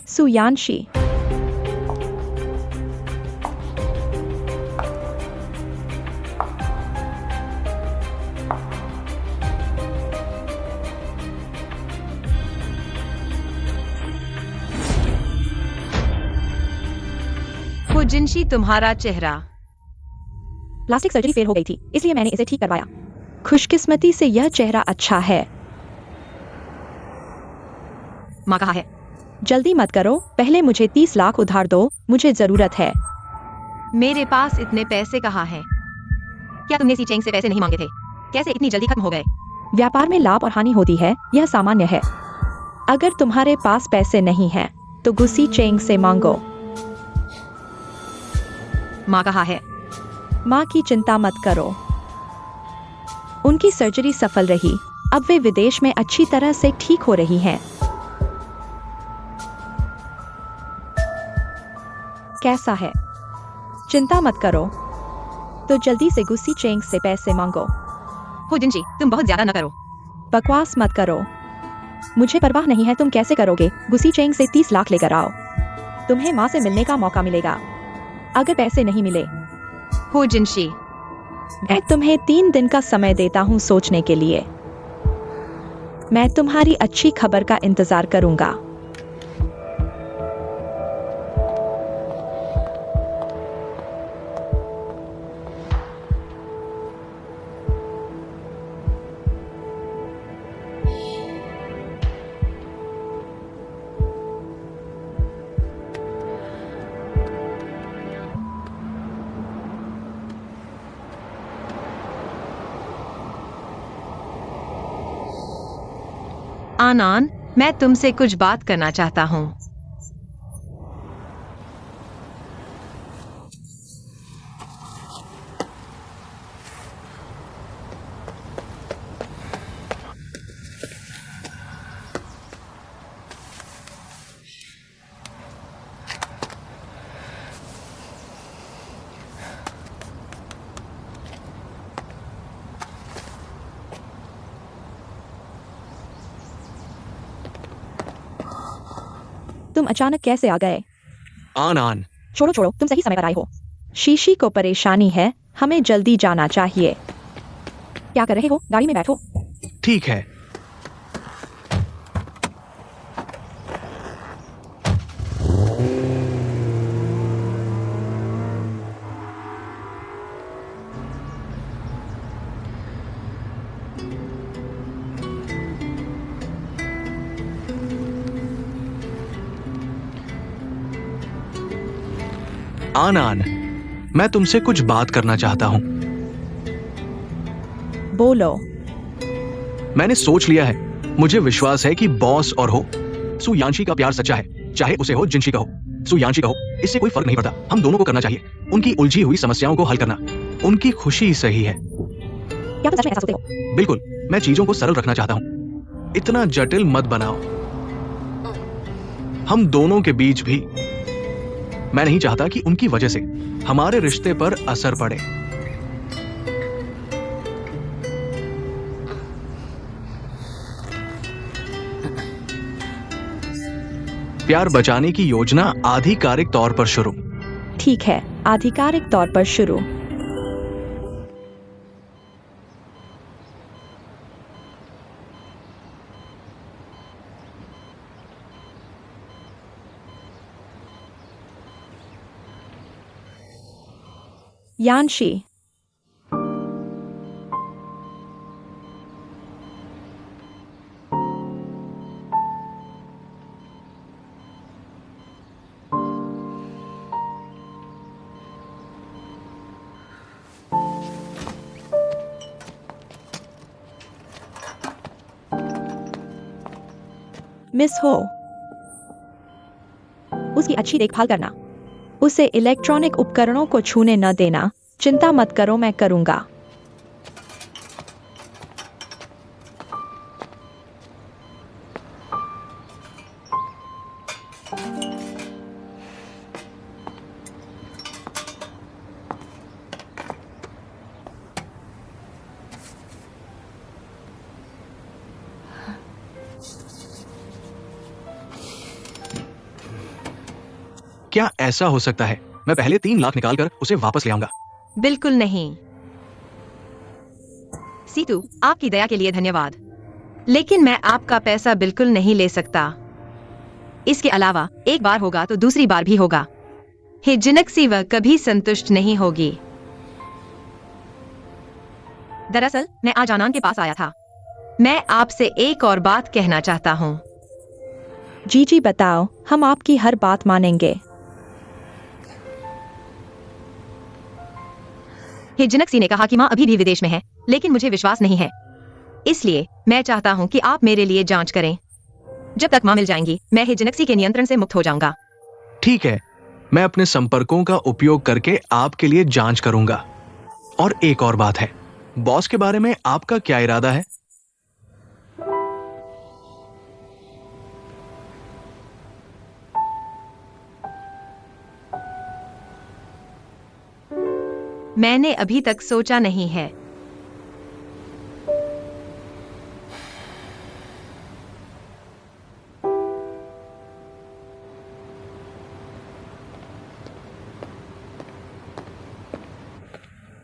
सुयांशी। फुजिनशी, तुम्हारा चेहरा। Plastic surgery fail हो गई थी, इसलिए मैंने इसे ठीक करवाया। खुशकिस्मती से यह चेहरा अच्छा है। माँ कहाँ है? जल्दी मत करो, पहले मुझे 30 लाख उधार दो, मुझे जरूरत है। मेरे पास इतने पैसे कहाँ हैं? क्या तुमने सी चेंग से पैसे नहीं मांगे थे? कैसे इतनी जल्दी खत्म हो गए? व्यापार में लाभ और हानि होती है, यह सामान्य है। अगर तुम्हारे पास पैसे नहीं हैं, तो गुसी चेंग से मांगो। माँ कहाँ है? माँ की चिंता मत करो, उनकी सर्जरी सफल रही, अब वे विदेश में अच्छी तरह से ठीक हो रही हैं। कैसा है? चिंता मत करो, तो जल्दी से गुसी चेंग से पैसे मांगो। फुजिनशी, तुम बहुत ज्यादा न करो। बकवास मत करो, मुझे परवाह नहीं है तुम कैसे करोगे। गुसी चेंग से 30 लाख लेकर आओ, तुम्हें माँ से मिलने का मौका मिलेगा। अगर पैसे नहीं मिले, फुजिनशी, मैं तुम्हें 3 दिन का समय देता हूँ सोचने के लिए। मैं तुम्हारी अच्छी खबर का इंतजार करूंगा। आनान, मैं तुमसे कुछ बात करना चाहता हूँ। तुम अचानक कैसे आ गए? आन। छोड़ो छोड़ो, तुम सही समय पर आए हो। शीशी को परेशानी है, हमें जल्दी जाना चाहिए। क्या कर रहे हो? गाड़ी में बैठो। ठीक है। आन, मैं तुमसे कुछ बात करना चाहता हूं। बोलो। मैंने सोच लिया है, मुझे विश्वास है कि बॉस और हो सुयांशी का प्यार सच्चा है, चाहे उसे हो जिनशी का हो, सुयांशी का हो, इससे कोई फर्क नहीं पड़ता। हम दोनों को करना चाहिए उनकी उलझी हुई समस्याओं को हल करना। उनकी खुशी सही है। क्या तुम सच में ऐसा सोचते हो? बिल्कुल, मैं चीजों को सरल रखना चाहता हूं। इतना जटिल मत बनाओ। हम दोनों के बीच भी। मैं नहीं चाहता कि उनकी वजह से हमारे रिश्ते पर असर पड़े। प्यार बचाने की योजना आधिकारिक तौर पर शुरू। ठीक है, आधिकारिक तौर पर शुरू। यांशी। मिस हो, उसकी अच्छी देखभाल करना, उसे इलेक्ट्रॉनिक उपकरणों को छूने न देना। चिंता मत करो, मैं करूंगा। क्या ऐसा हो सकता है? मैं पहले 3 लाख निकालकर उसे वापस ले आऊंगा। बिल्कुल नहीं। सीतू, आपकी दया के लिए धन्यवाद, लेकिन मैं आपका पैसा बिल्कुल नहीं ले सकता। इसके अलावा एक बार होगा तो दूसरी बार भी होगा। हिजनक्सी वह कभी संतुष्ट नहीं होगी। दरअसल मैं आज आनंद के पास आया था। मैं आपसे एक और बात कहना चाहता हूँ। जी बताओ, हम आपकी हर बात मानेंगे। हिजनक्सी ने कहा कि माँ अभी भी विदेश में है, लेकिन मुझे विश्वास नहीं है। इसलिए मैं चाहता हूँ कि आप मेरे लिए जांच करें। जब तक माँ मिल जाएंगी, मैं हिजनक्सी के नियंत्रण से मुक्त हो जाऊंगा। ठीक है, मैं अपने संपर्कों का उपयोग करके आपके लिए जांच करूंगा। और एक और बात है, बॉस के बारे में आपका क्या इरादा है? मैंने अभी तक सोचा नहीं है।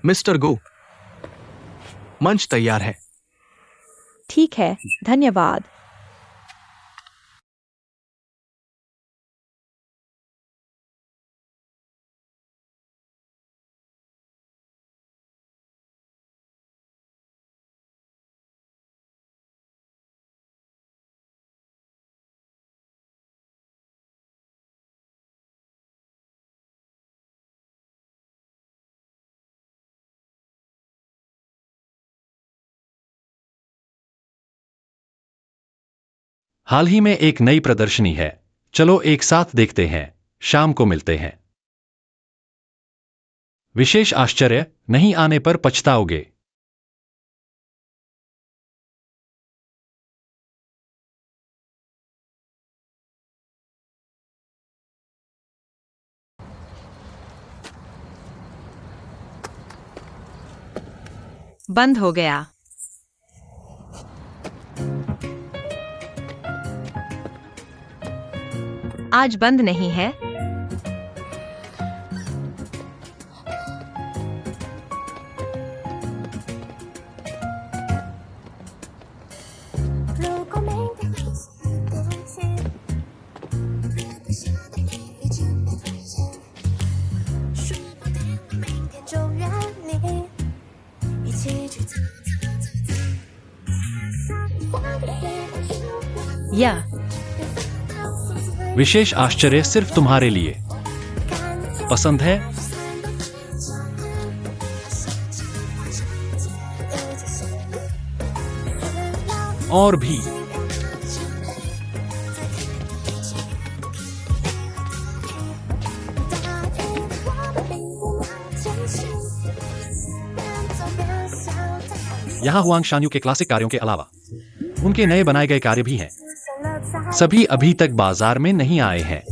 मिस्टर गो, मंच तैयार है। ठीक है, धन्यवाद। हाल ही में एक नई प्रदर्शनी है, चलो एक साथ देखते हैं। शाम को मिलते हैं। विशेष आश्चर्य, नहीं आने पर पछताओगे। बंद हो गया। आज बंद नहीं है। यह विशेष आश्चर्य सिर्फ तुम्हारे लिए। पसंद है? और भी। यहाँ हुआंग शान्यू के क्लासिक कार्यों के अलावा उनके नए बनाए गए कार्य भी हैं। सभी अभी तक बाजार में नहीं आए हैं।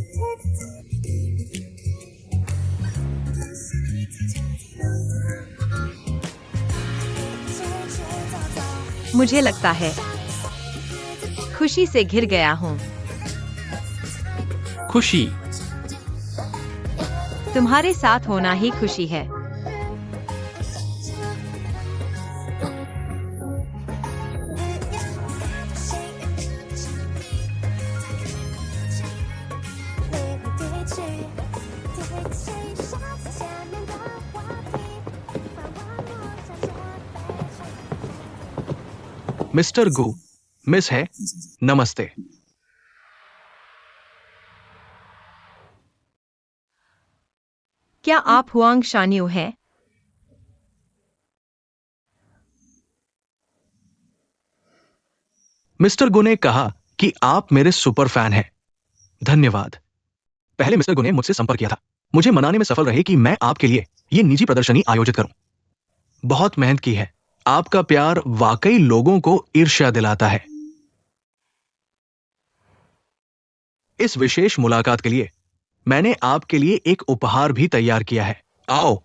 मुझे लगता है खुशी से घिर गया हूँ। खुशी? तुम्हारे साथ होना ही खुशी है। मिस्टर गो, मिस है, नमस्ते। क्या आप हुआंग शान्यू हैं? मिस्टर गो ने कहा कि आप मेरे सुपर फैन हैं। धन्यवाद। पहले मिस्टर गो ने मुझसे संपर्क किया था, मुझे मनाने में सफल रहे कि मैं आपके लिए ये निजी प्रदर्शनी आयोजित करूं। बहुत मेहनत की है। आपका प्यार वाकई लोगों को ईर्ष्या दिलाता है। इस विशेष मुलाकात के लिए मैंने आपके लिए एक उपहार भी तैयार किया है। आओ,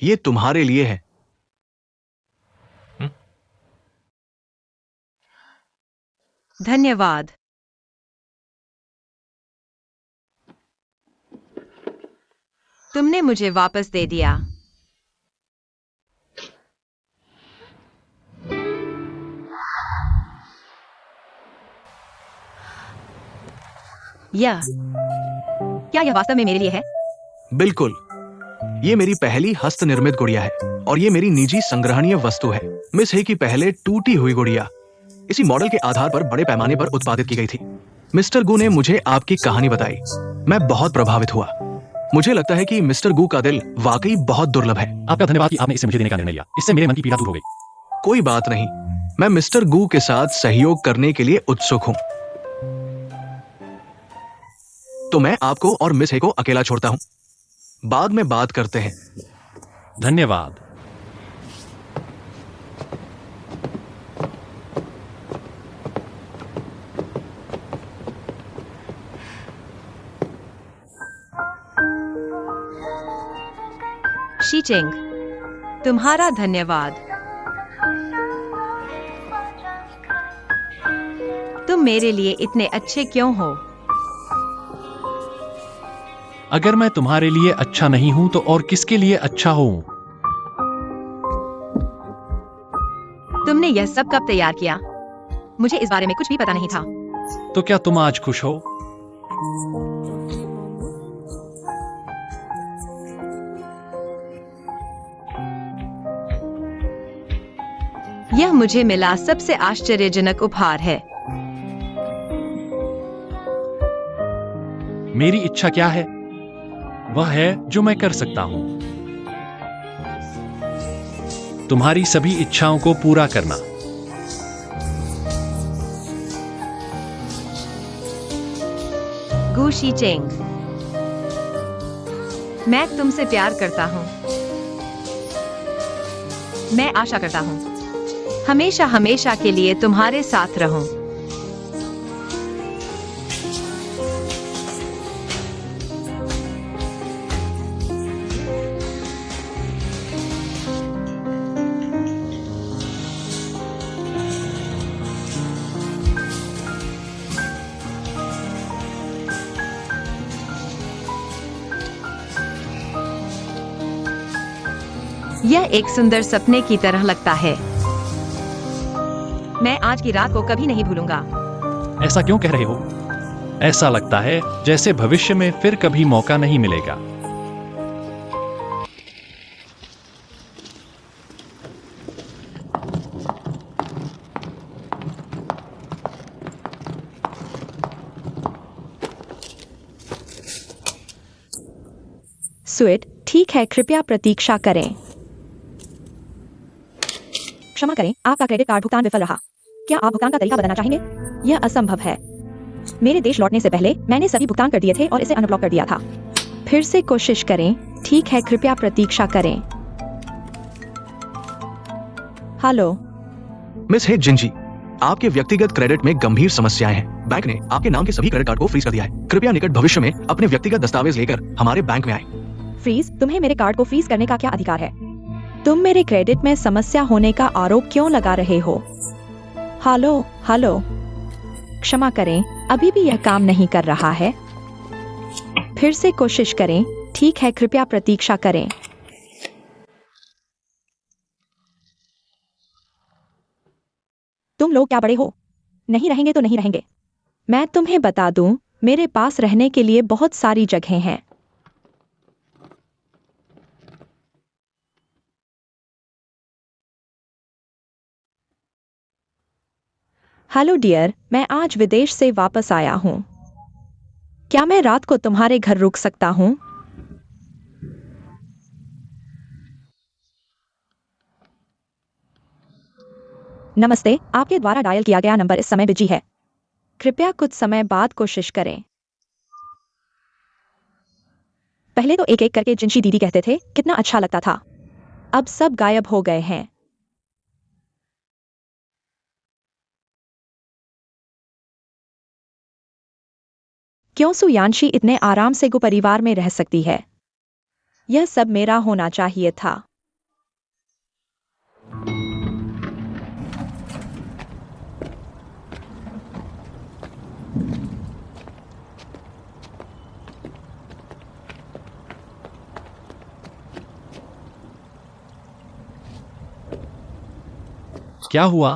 ये तुम्हारे लिए है। धन्यवाद। तुमने मुझे वापस दे दिया। क्या यह वास्तव में मेरे लिए है? बिल्कुल। ये मेरी पहली हस्त निर्मित गुड़िया है और ये मेरी निजी संग्रहणीय वस्तु है। मिस हे की पहले टूटी हुई गुड़िया इसी मॉडल के आधार पर बड़े पैमाने पर उत्पादित की गई थी। मिस्टर गू ने मुझे आपकी कहानी बताई। मैं बहुत प्रभावित हुआ। मुझे लगता है कि मिस्टर गू का दिल वाकई बहुत दुर्लभ है। आपका धन्यवाद कि आपने इसे मुझे देने का निर्णय लिया। इससे मेरे मन की पीड़ा दूर हो गई। कोई बात नहीं, मैं मिस्टर गू के साथ सहयोग करने के लिए उत्सुक हूं। तो मैं आपको और मिस हे को अकेला छोड़ता हूं। बाद में बात करते हैं। धन्यवाद। शीचेंग, तुम्हारा धन्यवाद। तुम मेरे लिए इतने अच्छे क्यों हो? अगर मैं तुम्हारे लिए अच्छा नहीं हूं तो और किसके लिए अच्छा हूं? तुमने यह सब कब तैयार किया? मुझे इस बारे में कुछ भी पता नहीं था। तो क्या तुम आज खुश हो? यह मुझे मिला सबसे आश्चर्यजनक उपहार है। मेरी इच्छा क्या है? वह है जो मैं कर सकता हूं। तुम्हारी सभी इच्छाओं को पूरा करना। गू शीचेंग, मैं तुमसे प्यार करता हूं। मैं आशा करता हूं हमेशा हमेशा के लिए तुम्हारे साथ रहूं। यह एक सुंदर सपने की तरह लगता है। मैं आज की रात को कभी नहीं भूलूंगा। ऐसा क्यों कह रहे हो? ऐसा लगता है जैसे भविष्य में फिर कभी मौका नहीं मिलेगा। स्वीट, ठीक है, कृपया प्रतीक्षा करें। क्षमा करें, आपका क्रेडिट कार्ड भुगतान विफल रहा। क्या आप भुगतान का तरीका बदलना चाहेंगे? यह असंभव है। मेरे देश लौटने से पहले मैंने सभी भुगतान कर दिए थे और इसे अनब्लॉक कर दिया था। फिर से कोशिश करें। ठीक है, कृपया प्रतीक्षा करें। हेलो मिस हे जिंजी, आपके व्यक्तिगत क्रेडिट में गंभीर समस्याएं हैं। बैंक ने आपके नाम के सभी क्रेडिट कार्ड को फ्रीज कर दिया है। कृपया निकट भविष्य में अपने व्यक्तिगत दस्तावेज लेकर हमारे बैंक में आए। फ्रीज? तुम्हें मेरे कार्ड को फ्रीज करने का क्या अधिकार है? तुम मेरे क्रेडिट में समस्या होने का आरोप क्यों लगा रहे हो? हेलो, क्षमा करें, अभी भी यह काम नहीं कर रहा है। फिर से कोशिश करें। ठीक है, कृपया प्रतीक्षा करें। तुम लोग क्या बड़े हो? नहीं रहेंगे तो नहीं रहेंगे। मैं तुम्हें बता दूं, मेरे पास रहने के लिए बहुत सारी जगहें हैं। हेलो डियर, मैं आज विदेश से वापस आया हूं। क्या मैं रात को तुम्हारे घर रुक सकता हूं? नमस्ते, आपके द्वारा डायल किया गया नंबर इस समय बिजी है। कृपया कुछ समय बाद कोशिश करें। पहले तो एक एक करके जिंशी दीदी कहते थे, कितना अच्छा लगता था। अब सब गायब हो गए हैं। क्यों सुयांशी इतने आराम से गु परिवार में रह सकती है? यह सब मेरा होना चाहिए था। क्या हुआ?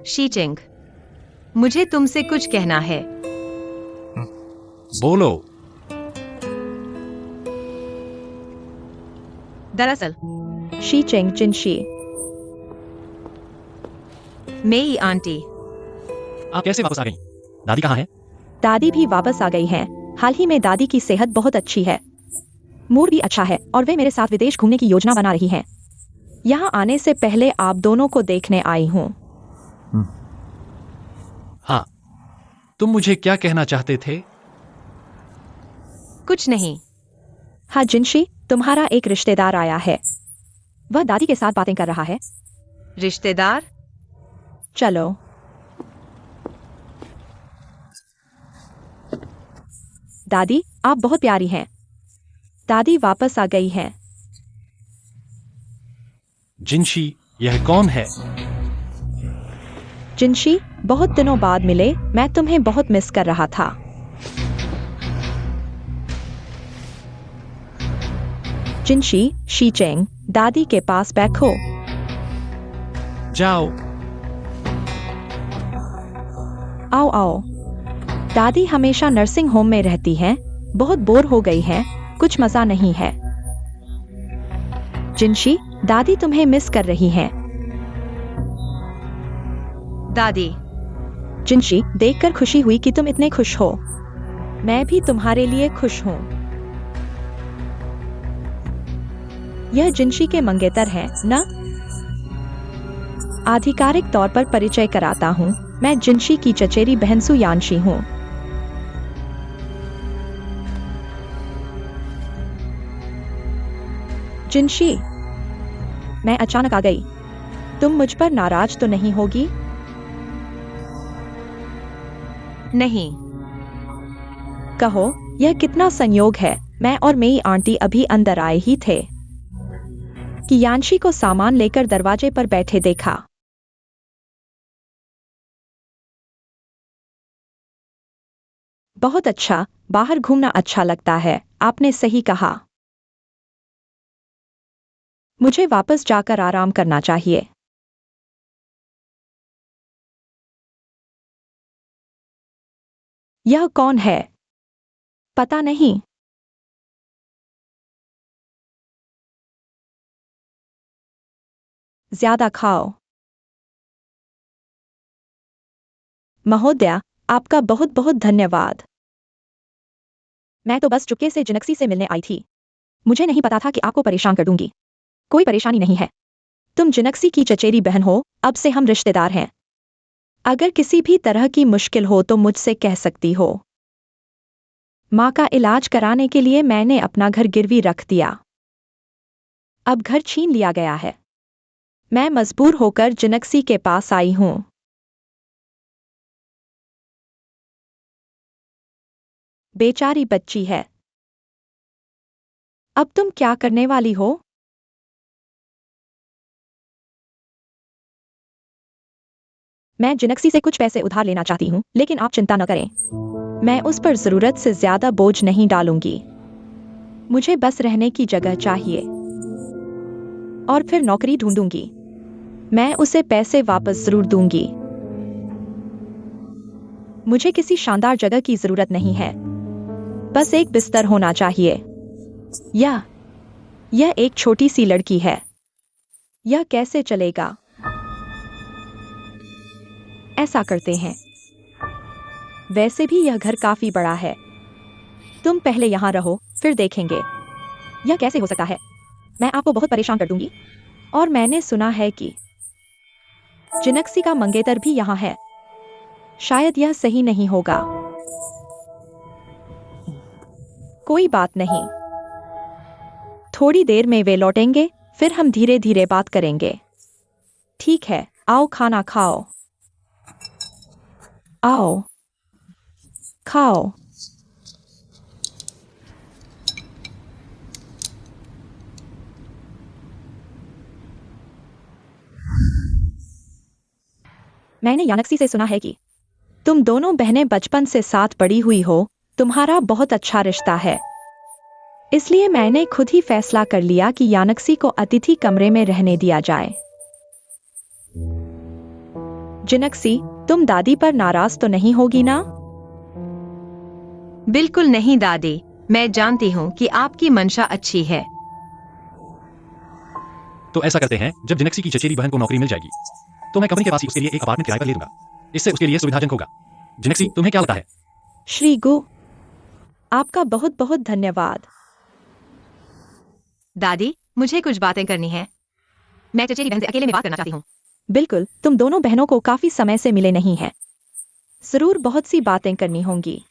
शीचिंग, मुझे तुमसे कुछ कहना है। बोलो। दरअसल शी चेंग जिनशी। मेई आंटी, आप कैसे वापस आ गई? दादी कहाँ है? दादी भी वापस आ गई हैं। हाल ही में दादी की सेहत बहुत अच्छी है, मूड भी अच्छा है और वे मेरे साथ विदेश घूमने की योजना बना रही हैं। यहाँ आने से पहले आप दोनों को देखने आई हूँ। हाँ, तुम मुझे क्या कहना चाहते थे? कुछ नहीं। हाँ जिनशी, तुम्हारा एक रिश्तेदार आया है। वह दादी के साथ बातें कर रहा है। रिश्तेदार? चलो। दादी, आप बहुत प्यारी हैं। दादी वापस आ गई हैं। जिनशी, यह कौन है? जिनशी, बहुत दिनों बाद मिले, मैं तुम्हें बहुत मिस कर रहा था। जिनशी, शी चेंग, दादी के पास बैठो। जाओ। आओ आओ। दादी हमेशा नर्सिंग होम में रहती हैं, बहुत बोर हो गई हैं, कुछ मजा नहीं है। जिनशी, दादी तुम्हें मिस कर रही हैं। दादी, जिनशी, देखकर खुशी हुई कि तुम इतने खुश हो। मैं भी तुम्हारे लिए खुश हूँ। यह जिनशी के मंगेतर हैं, ना? आधिकारिक तौर पर परिचय कराता हूँ, मैं जिनशी की चचेरी बहन सु यानशी हूँ। जिनशी, मैं अचानक आ गई। तुम मुझ पर नाराज तो नहीं होगी? नहीं। कहो, यह कितना संयोग है, मैं और मेरी आंटी अभी अंदर आए ही थे कि यानशी को सामान लेकर दरवाजे पर बैठे देखा। बहुत अच्छा, बाहर घूमना अच्छा लगता है, आपने सही कहा। मुझे वापस जाकर आराम करना चाहिए। यह कौन है? पता नहीं। ज्यादा खाओ। महोदया, आपका बहुत बहुत धन्यवाद। मैं तो बस चुपके से जिनक्सी से मिलने आई थी। मुझे नहीं पता था कि आपको परेशान कर दूंगी। कोई परेशानी नहीं है। तुम जिनक्सी की चचेरी बहन हो, अब से हम रिश्तेदार हैं। अगर किसी भी तरह की मुश्किल हो तो मुझसे कह सकती हो। माँ का इलाज कराने के लिए मैंने अपना घर गिरवी रख दिया। अब घर छीन लिया गया है। मैं मजबूर होकर जिनक्सी के पास आई हूँ। बेचारी बच्ची है। अब तुम क्या करने वाली हो? मैं जिनक्सी से कुछ पैसे उधार लेना चाहती हूँ, लेकिन आप चिंता न करें। मैं उस पर जरूरत से ज्यादा बोझ नहीं डालूंगी। मुझे बस रहने की जगह चाहिए और फिर नौकरी ढूंढूंगी। मैं उसे पैसे वापस जरूर दूंगी। मुझे किसी शानदार जगह की जरूरत नहीं है, बस एक बिस्तर होना चाहिए। यह एक छोटी सी लड़की है। यह कैसे चलेगा? ऐसा करते हैं। वैसे भी यह घर काफी बड़ा है। तुम पहले यहाँ रहो, फिर देखेंगे। यह कैसे हो सकता है? मैं आपको बहुत परेशान कर दूंगी। और मैंने सुना है कि जिनक्सी का मंगेतर भी यहाँ है। शायद यह सही नहीं होगा। कोई बात नहीं, थोड़ी देर में वे लौटेंगे, फिर हम धीरे धीरे बात करेंगे। ठीक है, आओ खाना खाओ। आओ, खाओ। मैंने यानक्सी से सुना है कि तुम दोनों बहनें बचपन से साथ बड़ी हुई हो। तुम्हारा बहुत अच्छा रिश्ता है। इसलिए मैंने खुद ही फैसला कर लिया कि यानक्सी को अतिथि कमरे में रहने दिया जाए। जिनक्सी, तुम दादी पर नाराज तो नहीं होगी ना? बिल्कुल नहीं दादी, मैं जानती हूँ कि आपकी मंशा अच्छी है। तो ऐसा करते हैं, जब जिनक्सी की चचेरी बहन को नौकरी मिल जाएगी तो मैं कंपनी के पास ही उसके लिए एक अपार्टमेंट किराए पर ले लूंगा। इससे उसके लिए सुविधाजनक होगा। जिनक्सी, तुम्हें क्या लगता है? श्री गु, आपका बहुत बहुत धन्यवाद। दादी, मुझे कुछ बातें करनी है। मैं चचेरी बहन से अकेले में बात करना चाहती हूँ। बिल्कुल, तुम दोनों बहनों को काफी समय से मिले नहीं हैं। जरूर बहुत सी बातें करनी होंगी।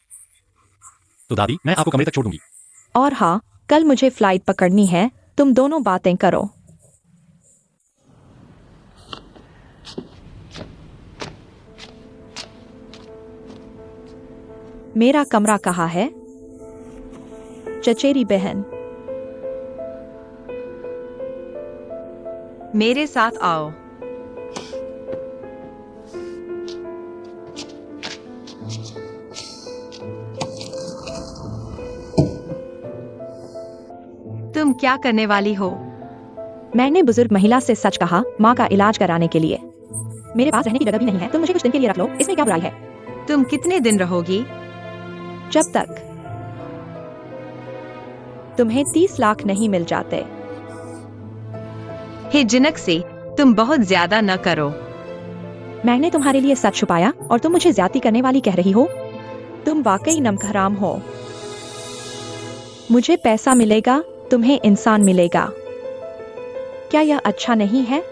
तो दादी, मैं आपको कमरे तक छोड़ दूंगी। और हाँ, कल मुझे फ्लाइट पकड़नी है, तुम दोनों बातें करो। मेरा कमरा कहाँ है? चचेरी बहन, मेरे साथ आओ। तुम क्या करने वाली हो? मैंने बुजुर्ग महिला से सच कहा, माँ का इलाज कराने के लिए। मेरे पास रहने की जगह भी नहीं है, तुम मुझे कुछ दिन के लिए रख लो, इसमें क्या बुराई है? तुम कितने दिन रहोगी? जब तक तुम्हें 30 लाख नहीं मिल जाते। हे जिनक्सी, तुम बहुत ज्यादा न करो। मैंने तुम्हारे लिए सच छुपाया और तुम मुझे ज्यादती करने वाली कह रही हो? तुम वाकई नमकहराम हो। मुझे पैसा मिलेगा, तुम्हें इंसान मिलेगा। क्या यह अच्छा नहीं है?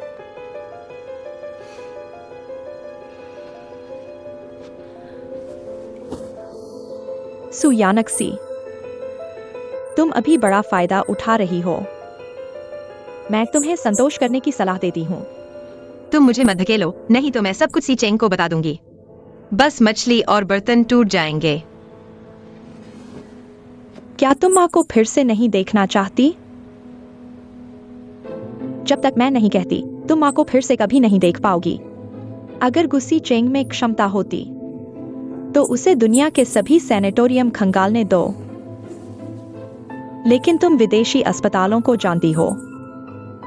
सुयानक्सी, तुम अभी बड़ा फायदा उठा रही हो। मैं तुम्हें संतोष करने की सलाह देती हूँ। तुम मुझे मत धकेलो, नहीं तो मैं सब कुछ सी चेंग को बता दूंगी। बस मछली और बर्तन टूट जाएंगे। क्या तुम माँ को फिर से नहीं देखना चाहती? जब तक मैं नहीं कहती, तुम माँ को फिर से कभी नहीं देख पाओगी। अगर गुस्सी चेंग में क्षमता होती तो उसे दुनिया के सभी सैनिटोरियम खंगालने दो। लेकिन तुम विदेशी अस्पतालों को जानती हो।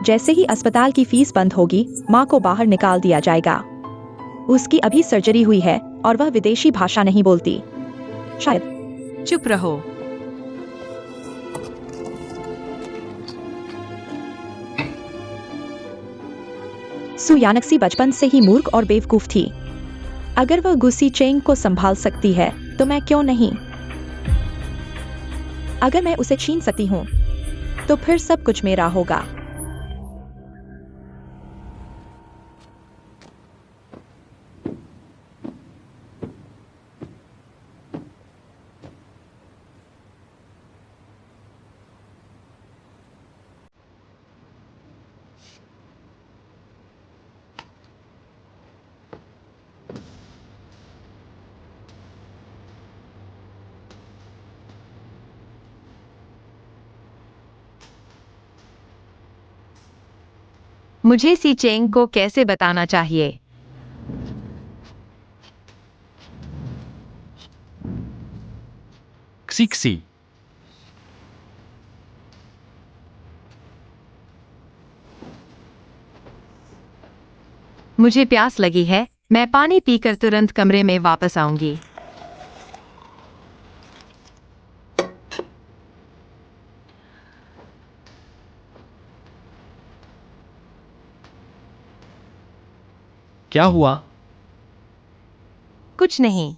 जैसे ही अस्पताल की फीस बंद होगी, माँ को बाहर निकाल दिया जाएगा। उसकी अभी सर्जरी हुई है और वह विदेशी भाषा नहीं बोलती। शायद। चुप रहो। सुयानक्सी बचपन से ही मूर्ख और बेवकूफ थी। अगर वह गुस्सी चेंग को संभाल सकती है तो मैं क्यों नहीं? अगर मैं उसे छीन सकती हूँ तो फिर सब कुछ मेरा होगा। मुझे सी चेंग को कैसे बताना चाहिए? क्सी, मुझे प्यास लगी है, मैं पानी पीकर तुरंत कमरे में वापस आऊंगी। क्या हुआ? कुछ नहीं।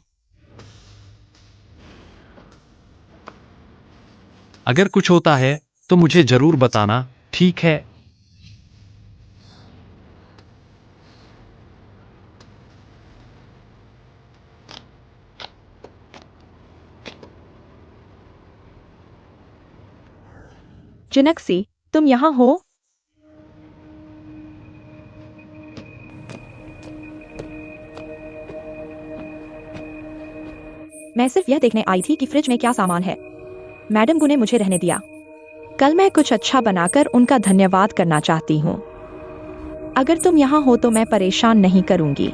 अगर कुछ होता है तो मुझे जरूर बताना, ठीक है? जिनक्सी, तुम यहाँ हो? मैं सिर्फ यह देखने आई थी कि फ्रिज में क्या सामान है। मैडम गु ने मुझे रहने दिया। कल मैं कुछ अच्छा बनाकर उनका धन्यवाद करना चाहती हूँ। अगर तुम यहाँ हो तो मैं परेशान नहीं करूंगी।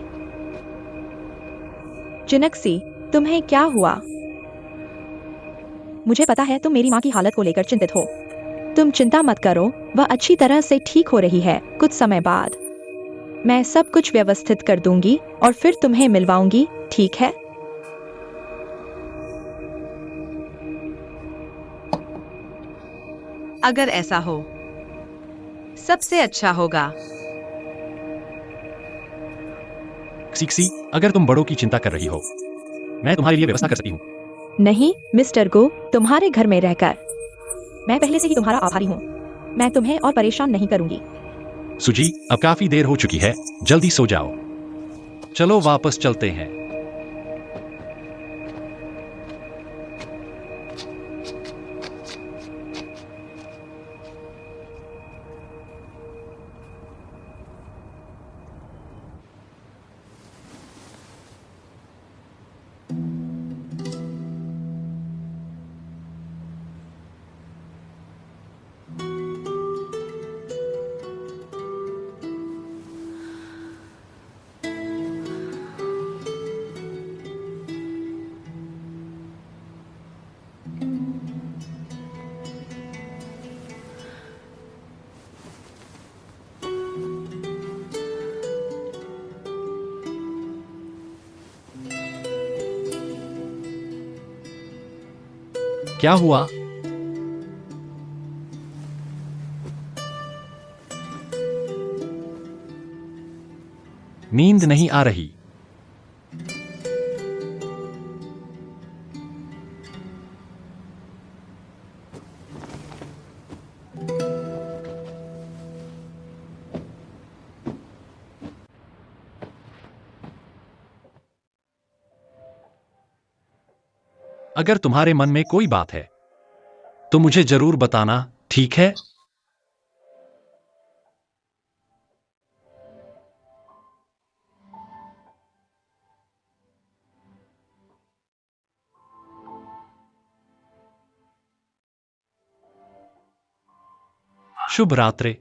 जिनक्सी, तुम्हें क्या हुआ? मुझे पता है तुम मेरी माँ की हालत को लेकर चिंतित हो। तुम चिंता मत करो, वह अच्छी तरह से ठीक हो रही है। कुछ समय बाद मैं सब कुछ व्यवस्थित कर दूंगी और फिर तुम्हें मिलवाऊंगी, ठीक है? अगर ऐसा हो सबसे अच्छा होगा। सीक्सी, अगर तुम बड़ों की चिंता कर रही हो, मैं तुम्हारे लिए व्यवस्था कर सकती हूँ। नहीं मिस्टर गो, तुम्हारे घर में रहकर मैं पहले से ही तुम्हारा आभारी हूँ। मैं तुम्हें और परेशान नहीं करूंगी। सुजी, अब काफी देर हो चुकी है, जल्दी सो जाओ। चलो वापस चलते हैं। क्या हुआ? नींद नहीं आ रही। अगर तुम्हारे मन में कोई बात है तो मुझे जरूर बताना, ठीक है? शुभ रात्रि।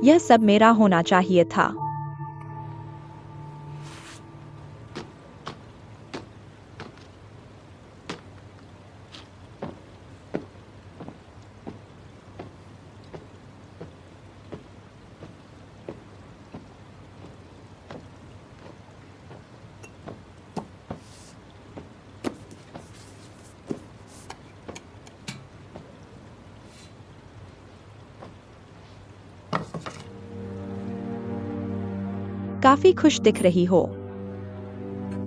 यह सब मेरा होना चाहिए था। काफी खुश दिख रही हो,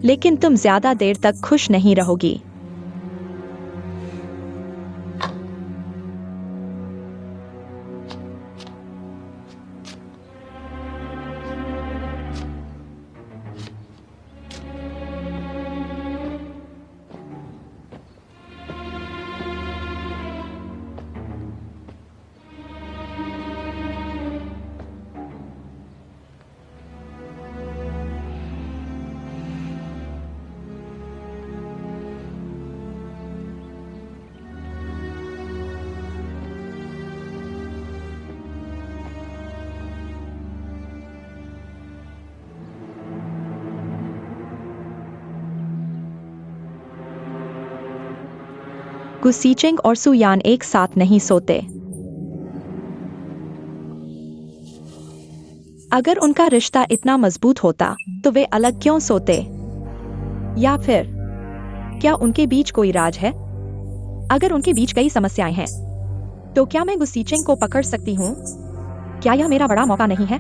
लेकिन तुम ज्यादा देर तक खुश नहीं रहोगी। गुसीचेंग और सुयान एक साथ नहीं सोते। अगर उनका रिश्ता इतना मजबूत होता तो वे अलग क्यों सोते? या फिर क्या उनके बीच कोई राज है? अगर उनके बीच कई समस्याएं हैं तो क्या मैं गुसीचेंग को पकड़ सकती हूँ? क्या यह मेरा बड़ा मौका नहीं है?